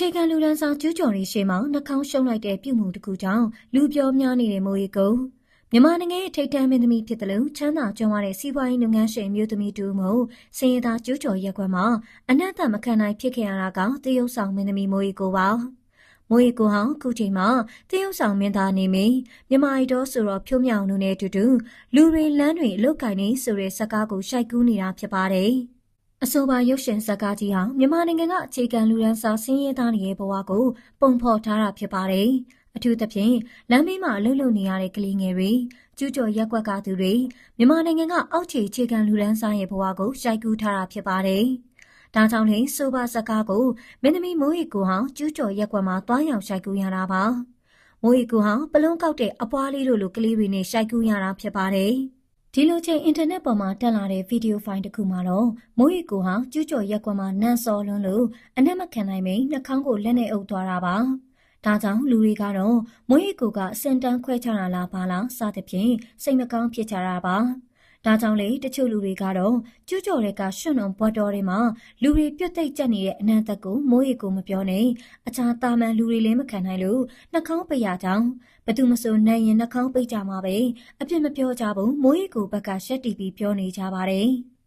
အခြေခံလူဒန်းစားကျူးကျော်ရေးရှေ့မှာနှာခေါင်းရှုံးလိုက်တဲ့ပြုမှုတစ်ခုကြောင့်လူပြောများနေတဲ့မိုးရီကိုမြန်မာနိုင်ငံရဲ့ထိပ်တန်းမင်းသမီးဖြစ်တယ်လို့ချမ်းသာကြွယ်ဝတဲ့စီးပွားရေးလုပ်ငန်းရှင်မျိုးသမီးတူမို့စင်ရသားကျူးကျော်ရက်ကွက်မှာအနက်သက်မခံနိုင်ဖြစ်ခဲ့ရတာကတရုတ်ဆောင်မင်းသမီးမိုးရီကိုပါမိုးရီကိုဟောင်းခုချိန်မှာတရုတ်ဆောင်မင်းသားနေမီမြန်မာအိတော်ဆိုတော့ဖြိုးမြောင်တို့နဲ့အတူတူလူတွေလမ်းတွေအလုတ်ကိုင်းနေဆိုတဲ့ဇာတ်ကားကိုရှိုက်ကူးနေတာဖြစ်ပါတယ်အဆိုပါရုပ်ရှင်ဇာတ်ကားကြီးဟာမြန်မာနိုင်ငံကအခြေခံလူဒန်းစားစင်းရဲသားတွေရဲ့ဘဝကိုပုံဖော်ထားတာဖြစ်ပါတယ်။အထူးသဖြင့်လမ်းဘေးမှာအလုပ်လုပ်နေရတဲ့ကလေးငယ်တွေကျူးကျော်ရက်ကွက်ကသူတွေမြန်မာနိုင်ငံကအောက်ခြေအခြေခံလူဒန်းစားရဲ့ဘဝကိုရှိုက်ကူးထားတာဖြစ်ပါတယ်။ဒါကြောင့်လည်းဆိုပါဇာတ်ကားကိုမင်းသမီးမိုးရီကိုဟောင်းကျူးကျော်ရက်ကွက်မှာတွားရောက်ရှိုက်ကူးရတာပါ။မိုးရီကိုဟောင်းပလုံးကောက်တဲ့အပွားလေးတို့လိုကလေးတွေနဲ့ရှိုက်ကူးရတာဖြစ်ပါတယ်။ဒီလိုချိန်အင်တာနက်ပေါ်မှာတက်လာတဲ့ဗီဒီယိုဖိုင်တစ်ခုမှာတော့မိုးရီကိုဟာကျူးကျော်ရက်ကွက်မှာနန်းစောလွန်းလို့အနက်မခံနိုင်မိနှာခေါင်းကိုလက်နဲ့အုပ်သွားတာပါ။ဒါကြောင့်လူတွေကတော့မိုးရီကိုကစင်တန်းခွဲချတာလားဘာလားစသဖြင့်စိတ်မကောင်းဖြစ်ကြတာပါ။ဒါကြောင့်လေတချို့လူတွေကတော့ကျူးကျော်တဲ့ကရွှွန့်တော်ဘွက်တော်တွေမှာလူတွေပြုတ်သိပ်ကျက်နေတဲ့အနံ့သက်ကိုမိုးရီကိုမပြောနဲ့အခြားတာမန်လူတွေလည်းမခံနိုင်လို့နှာခေါင်းပိတ်ရကြောင်းဘသူမဆိုနိုင်ရင်နှာခေါင်းပိတ်ကြမှာပဲအပြစ်မပြောကြဘူးမိုးရီကိုဘက်ကရှက်တီပြီးပြောနေကြပါတယ်။